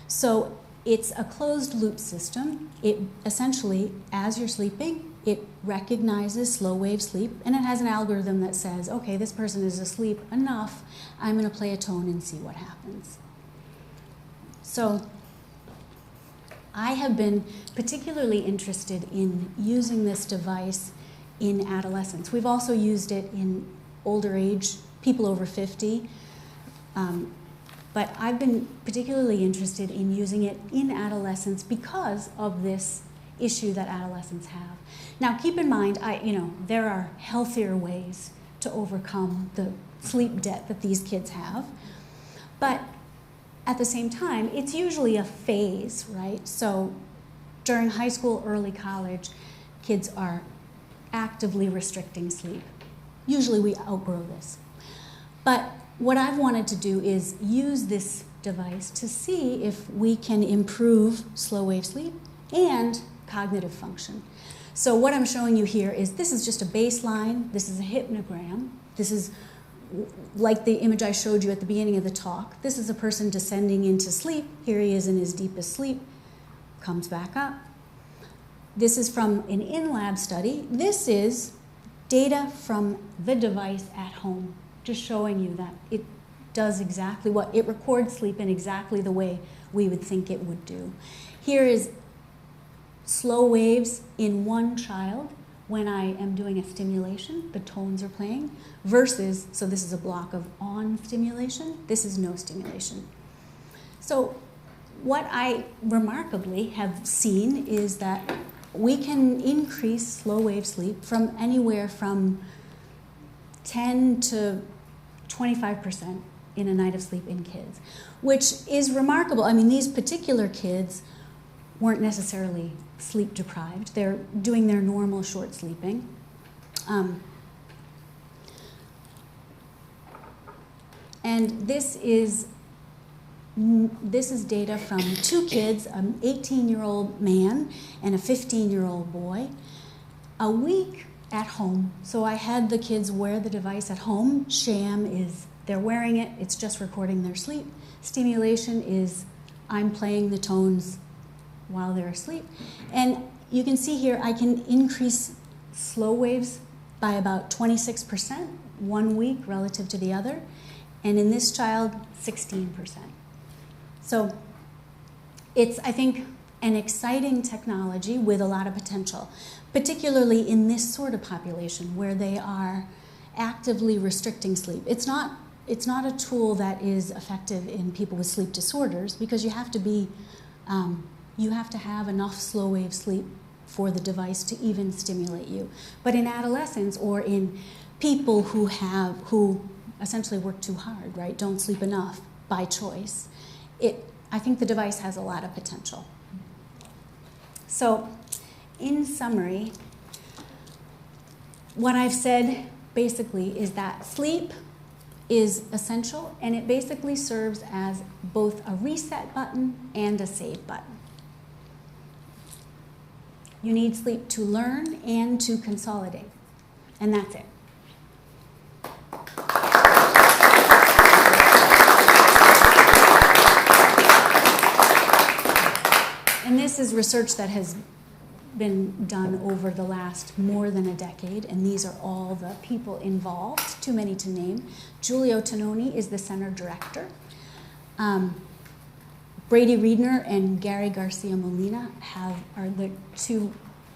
So it's a closed loop system. It essentially, as you're sleeping, it recognizes slow wave sleep, and it has an algorithm that says, okay, this person is asleep enough, I'm going to play a tone and see what happens. So I have been particularly interested in using this device in adolescence. We've also used it in older age, people over 50, but I've been particularly interested in using it in adolescence because of this issue that adolescents have. Now, keep in mind, there are healthier ways to overcome the sleep debt that these kids have, but at the same time, it's usually a phase, right? So during high school, early college, kids are actively restricting sleep. Usually we outgrow this. But what I've wanted to do is use this device to see if we can improve slow wave sleep and cognitive function. So what I'm showing you here is this is just a baseline. This is a hypnogram. This is like the image I showed you at the beginning of the talk. This is a person descending into sleep. Here he is in his deepest sleep, comes back up. This is from an in-lab study. This is data from the device at home, just showing you that it does exactly what, it records sleep in exactly the way we would think it would do. Here is slow waves in one child when I am doing a stimulation, the tones are playing, versus, so this is a block of on stimulation, this is no stimulation. So what I remarkably have seen is that we can increase slow wave sleep from anywhere from 10 to 25% in a night of sleep in kids, which is remarkable. I mean, these particular kids weren't necessarily sleep deprived. They're doing their normal short sleeping. And this is data from two kids, an 18-year-old man and a 15-year-old boy, a week at home. So I had the kids wear the device at home. Sham is they're wearing it, it's just recording their sleep. Stimulation is I'm playing the tones while they're asleep. And you can see here I can increase slow waves by about 26% 1 week relative to the other. And in this child, 16%. So it's, I think, an exciting technology with a lot of potential, particularly in this sort of population where they are actively restricting sleep. It's not a tool that is effective in people with sleep disorders because you have to have enough slow wave sleep for the device to even stimulate you. But in adolescents or in people who essentially work too hard, right, don't sleep enough by choice, I think the device has a lot of potential. So, in summary, what I've said basically is that sleep is essential, and it basically serves as both a reset button and a save button. You need sleep to learn and to consolidate, and that's it. And this is research that has been done over the last more than a decade, and these are all the people involved, too many to name. Giulio Tononi is the center director. Brady Riedner and Gary Garcia Molina are the two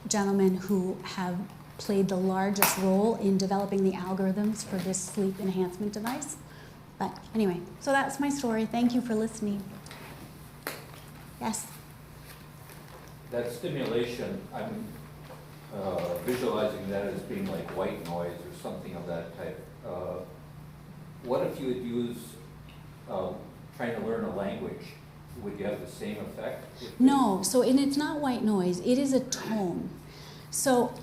gentlemen who have played the largest role in developing the algorithms for this sleep enhancement device. But anyway, so that's my story. Thank you for listening. Yes? that stimulation, I'm visualizing that as being like white noise or something of that type. What if you would use trying to learn a language? Would you have the same effect? No, and it's not white noise, it is a tone. So,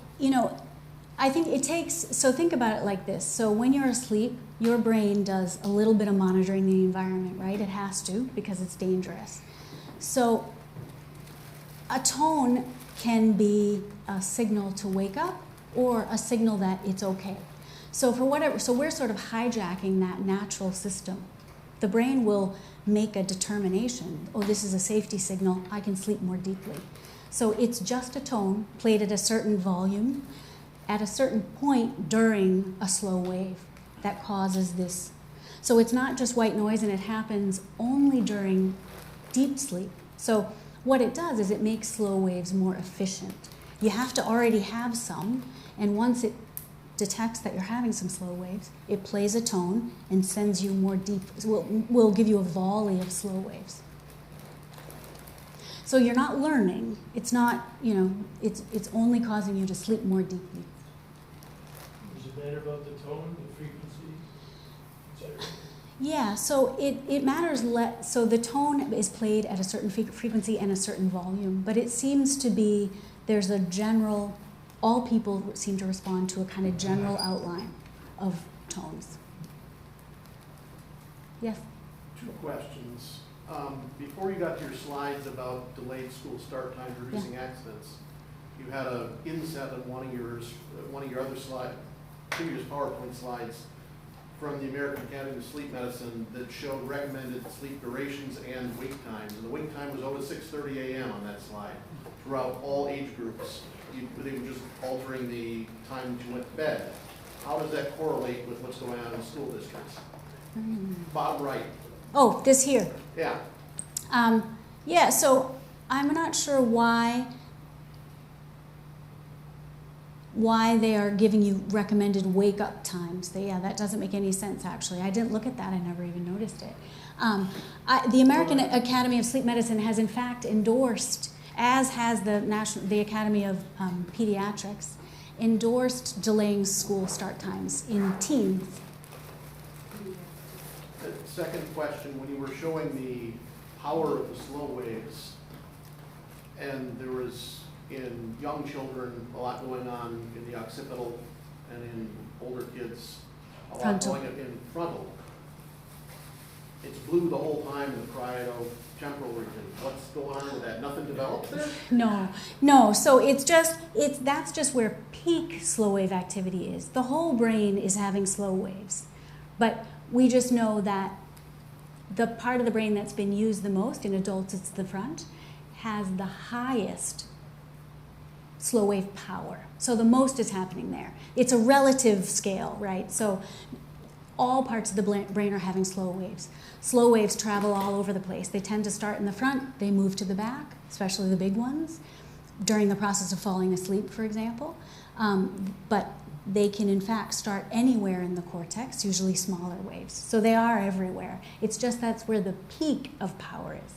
I think it takes, so think about it like this. So when you're asleep, your brain does a little bit of monitoring the environment, right? It has to because it's dangerous. So a tone can be a signal to wake up or a signal that it's okay. So we're sort of hijacking that natural system. The brain will make a determination, oh, this is a safety signal, I can sleep more deeply. So it's just a tone played at a certain volume at a certain point during a slow wave that causes this. So it's not just white noise, and it happens only during deep sleep. So what it does is it makes slow waves more efficient. You have to already have some, and once it detects that you're having some slow waves, it plays a tone and sends you more deep, will give you a volley of slow waves. So you're not learning. It's not, it's only causing you to sleep more deeply. Does it matter about the tone, the frequency, etc.? Yeah, so it matters less. So the tone is played at a certain frequency and a certain volume, but it seems to be there's a general, all people seem to respond to a kind of general outline of tones. Yes? 2 questions. Before you got to your slides about delayed school start times reducing accidents, you had an inset on one of your other previous PowerPoint slides from the American Academy of Sleep Medicine that showed recommended sleep durations and wake times. And the wake time was always 6:30 a.m. on that slide throughout all age groups. They were just altering the time that you went to bed. How does that correlate with what's going on in school districts? Bottom right. Oh, this here. Yeah. Yeah, so I'm not sure why they are giving you recommended wake-up times. That doesn't make any sense, actually. I didn't look at that. I never even noticed it. The American Academy of Sleep Medicine has, in fact, endorsed, as has the Academy of Pediatrics, endorsed delaying school start times in teens. The second question, when you were showing the power of the slow waves, and there was in young children a lot going on in the occipital, and in older kids a lot going on in frontal. It's blue the whole time in the parieto-temporal region. What's going on with that? Nothing developed there? No. So that's just where peak slow wave activity is. The whole brain is having slow waves, but we just know that the part of the brain that's been used the most in adults, it's the front, has the highest slow wave power. So the most is happening there. It's a relative scale, right? So all parts of the brain are having slow waves. Slow waves travel all over the place. They tend to start in the front, they move to the back, especially the big ones, during the process of falling asleep, for example. But they can, in fact, start anywhere in the cortex, usually smaller waves. So they are everywhere. It's just that's where the peak of power is.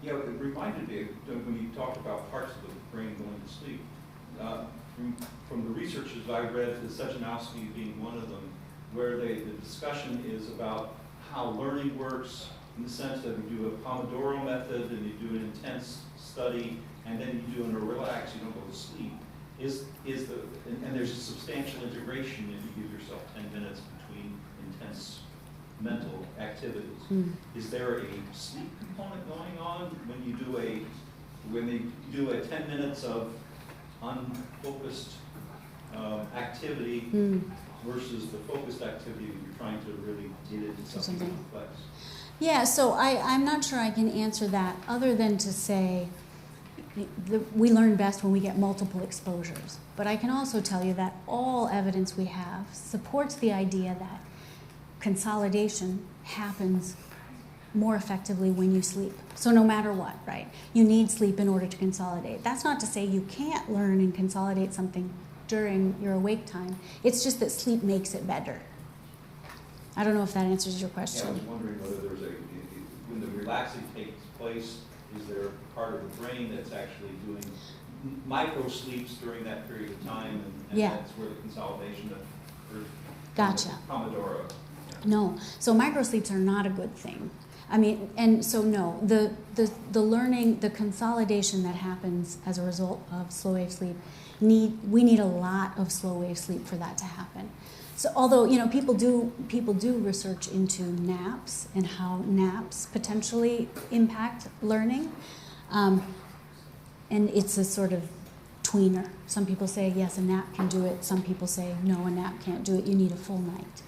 Yeah, it reminded me when you talked about parts of the brain going to sleep. From the researches I read, Sejnowski being one of them, where the discussion is about how learning works in the sense that you do a Pomodoro method and you do an intense study and then you do a relax, you don't go to sleep. And there's a substantial integration if you give yourself 10 minutes between intense mental activities. Is there a sleep component going on when they do a 10 minutes of unfocused activity versus the focused activity when you're trying to really get into something complex? Yeah, so I'm not sure I can answer that other than to say we learn best when we get multiple exposures. But I can also tell you that all evidence we have supports the idea that consolidation happens more effectively when you sleep. So no matter what, right? You need sleep in order to consolidate. That's not to say you can't learn and consolidate something during your awake time. It's just that sleep makes it better. I don't know if that answers your question. Yeah, I was wondering whether when the relaxing takes place, is there part of the brain that's actually doing micro sleeps during that period of time, and Yeah. that's where the consolidation of Gotcha. Pomodoro. No, so microsleeps are not a good thing. I mean, and so no, the learning, the consolidation that happens as a result of slow wave sleep, we need a lot of slow wave sleep for that to happen. So although, you know, people do research into naps and how naps potentially impact learning, and it's a sort of tweener. Some people say yes, a nap can do it. Some people say no, a nap can't do it. You need a full night.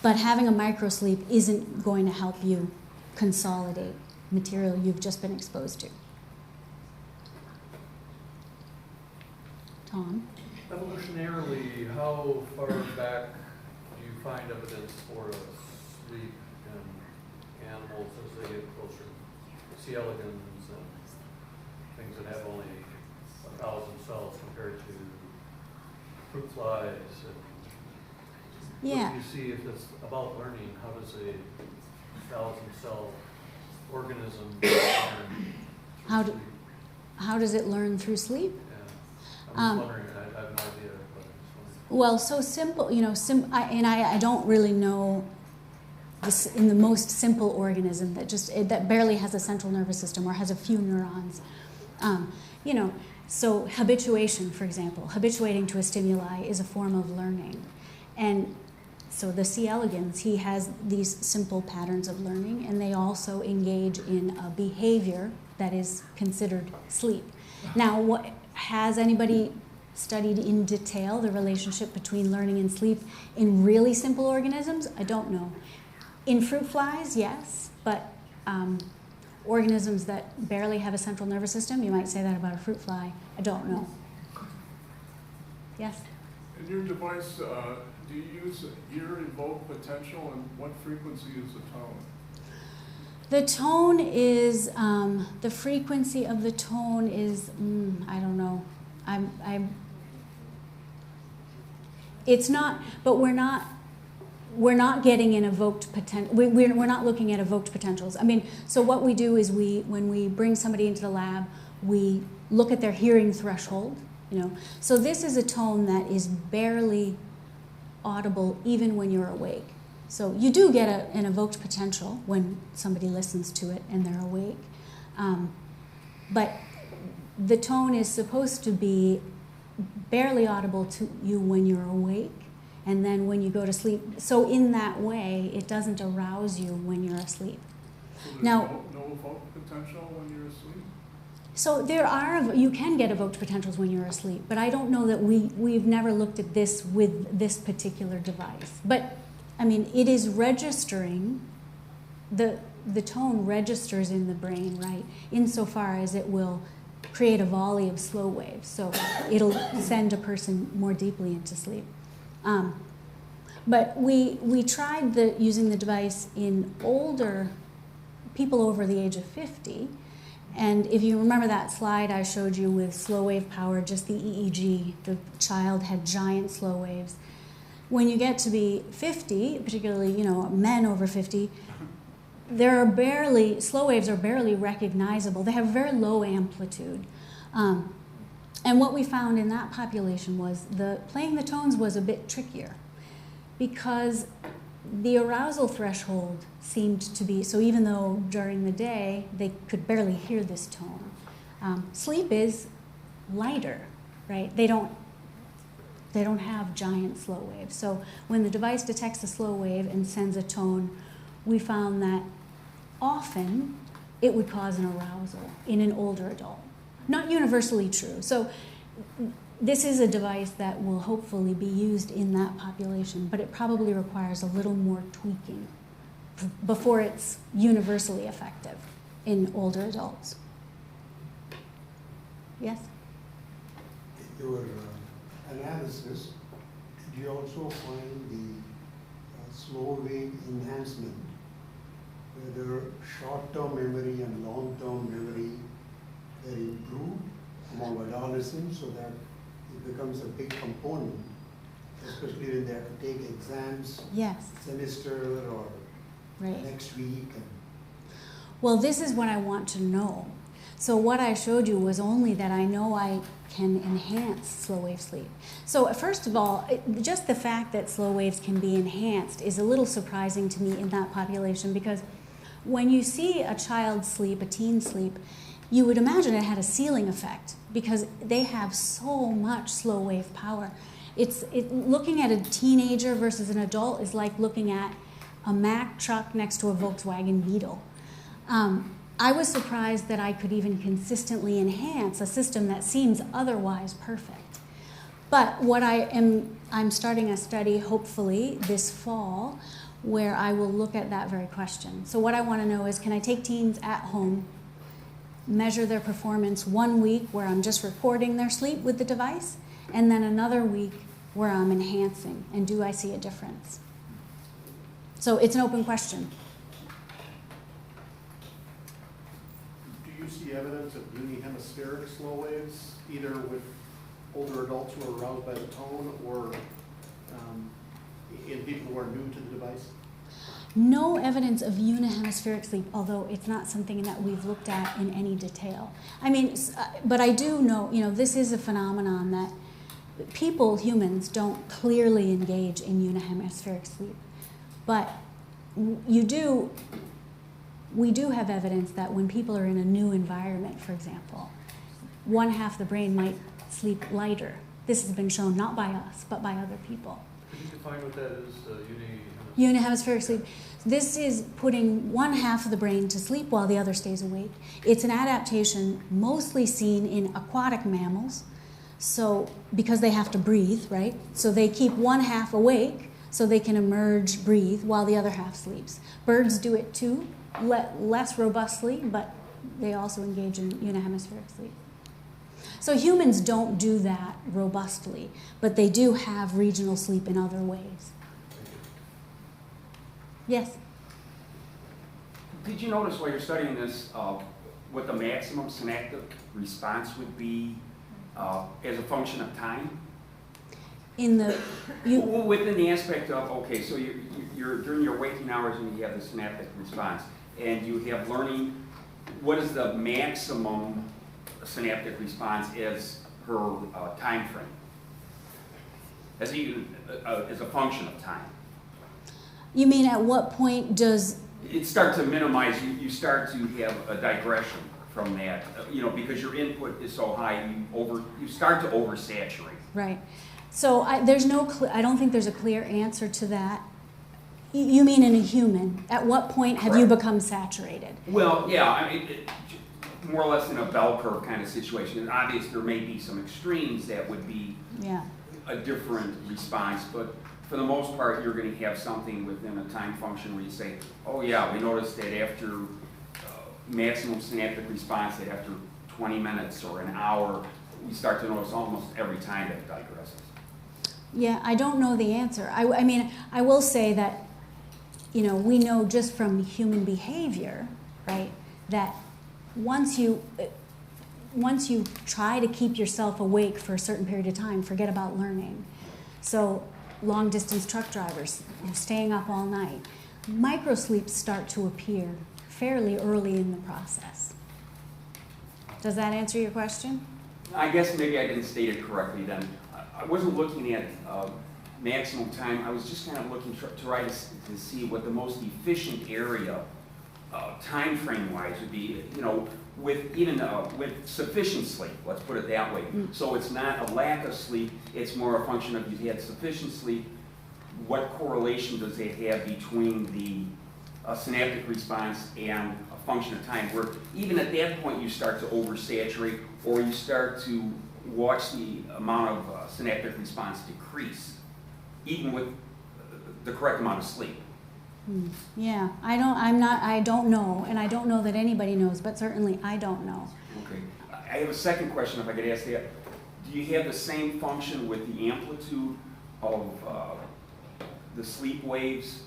But having a microsleep isn't going to help you consolidate material you've just been exposed to. Tom? Evolutionarily, how far back do you find evidence for a sleep in animals as they get closer? C. elegans and things that have only 1,000 cells compared to fruit flies. And Yeah. what do you see if it's about learning? How does a 1,000-cell organism learn? How does it learn through sleep? Yeah. I'm just wondering, I have no idea. But Well, so simple, you know, I don't really know this in the most simple organism that barely has a central nervous system or has a few neurons. You know, so habituation, for example, habituating to a stimuli is a form of learning. And so the C. elegans, he has these simple patterns of learning, and they also engage in a behavior that is considered sleep. Now, has anybody studied in detail the relationship between learning and sleep in really simple organisms? I don't know. In fruit flies, yes, but organisms that barely have a central nervous system, you might say that about a fruit fly. I don't know. Yes? In your device, do you use ear evoked potential, and what frequency is the tone? The tone is, the frequency of the tone is, I don't know. It's not, but we're not getting an evoked potential. We're not looking at evoked potentials. I mean, so what we do is when we bring somebody into the lab, we look at their hearing threshold, you know. So this is a tone that is barely audible even when you're awake. So you do get an evoked potential when somebody listens to it and they're awake. But the tone is supposed to be barely audible to you when you're awake, and then when you go to sleep. So in that way, it doesn't arouse you when you're asleep. So there's Now, no evoked potential when you're asleep? so you can get evoked potentials when you're asleep, but I don't know that we've never looked at this with this particular device. But I mean, it is registering, the tone registers in the brain, right? Insofar as it will create a volley of slow waves. So it'll send a person more deeply into sleep. But we tried using the device in older people over the age of 50. And if you remember that slide I showed you with slow wave power, just the EEG, the child had giant slow waves. When you get to be 50, particularly, you know, men over 50, slow waves are barely recognizable. They have very low amplitude. And what we found in that population was playing the tones was a bit trickier because the arousal threshold seemed to be, so even though during the day they could barely hear this tone, sleep is lighter, right? They don't have giant slow waves. So when the device detects a slow wave and sends a tone, we found that often it would cause an arousal in an older adult. Not universally true. So this is a device that will hopefully be used in that population, but it probably requires a little more tweaking before it's universally effective in older adults. Yes? Your analysis, did you also find the slow wave enhancement, whether short-term memory and long-term memory were improved among adolescents so that it becomes a big component, especially when they have to take exams, Yes. semester or Right. next week? Well, this is what I want to know. So what I showed you was only that I know I can enhance slow wave sleep. So first of all, just the fact that slow waves can be enhanced is a little surprising to me in that population, because when you see a child sleep, a teen sleep, you would imagine it had a ceiling effect because they have so much slow wave power. Looking at a teenager versus an adult is like looking at a Mack truck next to a Volkswagen Beetle. I was surprised that I could even consistently enhance a system that seems otherwise perfect. But what I'm starting a study, hopefully, this fall, where I will look at that very question. So what I want to know is, can I take teens at home, measure their performance 1 week where I'm just recording their sleep with the device, and then another week where I'm enhancing, and do I see a difference? So it's an open question. Do you see evidence of unihemispheric slow waves, either with older adults who are aroused by the tone or in people who are new to the device? No evidence of unihemispheric sleep, although it's not something that we've looked at in any detail. I mean, but I do know, this is a phenomenon that people, humans, don't clearly engage in unihemispheric sleep. But we do have evidence that when people are in a new environment, for example, one half the brain might sleep lighter. This has been shown not by us, but by other people. Could you define what that is, Unihemispheric sleep. This is putting one half of the brain to sleep while the other stays awake. It's an adaptation mostly seen in aquatic mammals, so because they have to breathe, right? So they keep one half awake so they can emerge, breathe, while the other half sleeps. Birds do it too, less robustly, but they also engage in unihemispheric sleep. So humans don't do that robustly, but they do have regional sleep in other ways. Yes? Did you notice while you're studying this what the maximum synaptic response would be as a function of time? Within the aspect of, okay, so you're during your waking hours when you have the synaptic response, and you have learning, what is the maximum synaptic response as her time frame? As a function of time. You mean at what point does it start to minimize? You start to have a digression from that, because your input is so high, you start to oversaturate. Right. So I don't think there's a clear answer to that. You mean in a human? At what point have you become saturated? Well, yeah, I mean, more or less in a bell curve kind of situation. And obviously there may be some extremes that would be a different response, but for the most part, you're going to have something within a time function where you say, oh yeah, we noticed that after maximum synaptic response, that after 20 minutes or an hour, we start to notice almost every time that it digresses. Yeah, I don't know the answer. I mean, I will say that, we know just from human behavior, right, that once you try to keep yourself awake for a certain period of time, forget about learning. So long distance truck drivers, staying up all night, microsleeps start to appear fairly early in the process. Does that answer your question? I guess maybe I didn't state it correctly then. I wasn't looking at maximum time. I was just kind of looking to try to see what the most efficient area, time frame wise, would be. With sufficient sleep. Let's put it that way. So it's not a lack of sleep. It's more a function of you've had sufficient sleep. What correlation does it have between the synaptic response and a function of time? Where even at that point you start to oversaturate, or you start to watch the amount of synaptic response decrease, even with the correct amount of sleep. Yeah, I don't know, and I don't know that anybody knows, but certainly I don't know. Okay. I have a second question, if I could ask that. Do you have the same function with the amplitude of the sleep waves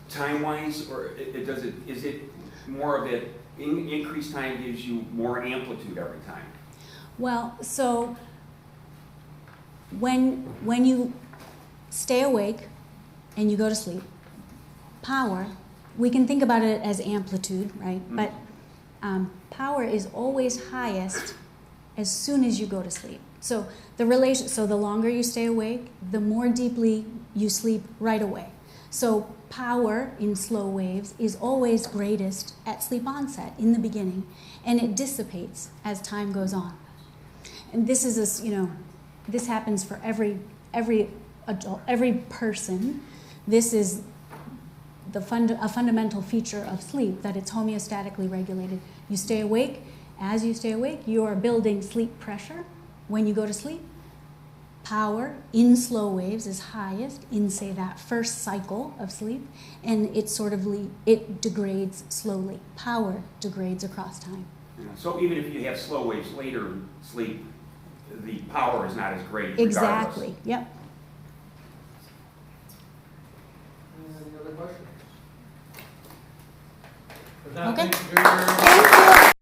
time-wise, or is it more of it, increased time gives you more amplitude every time? Well, so when you stay awake and you go to sleep, power, we can think about it as amplitude, right? But Power is always highest as soon as you go to sleep. So the longer you stay awake, the more deeply you sleep right away. So power in slow waves is always greatest at sleep onset in the beginning, and it dissipates as time goes on. And this is this happens for every adult, every person. This is a fundamental feature of sleep, that it's homeostatically regulated. You stay awake. As you stay awake, you are building sleep pressure. When you go to sleep, power in slow waves is highest in, say, that first cycle of sleep, and it degrades slowly. Power degrades across time. Yeah, so even if you have slow waves later in sleep, the power is not as great. Exactly. Yep. Any other questions? But now, Okay. thank you very much. Thank you.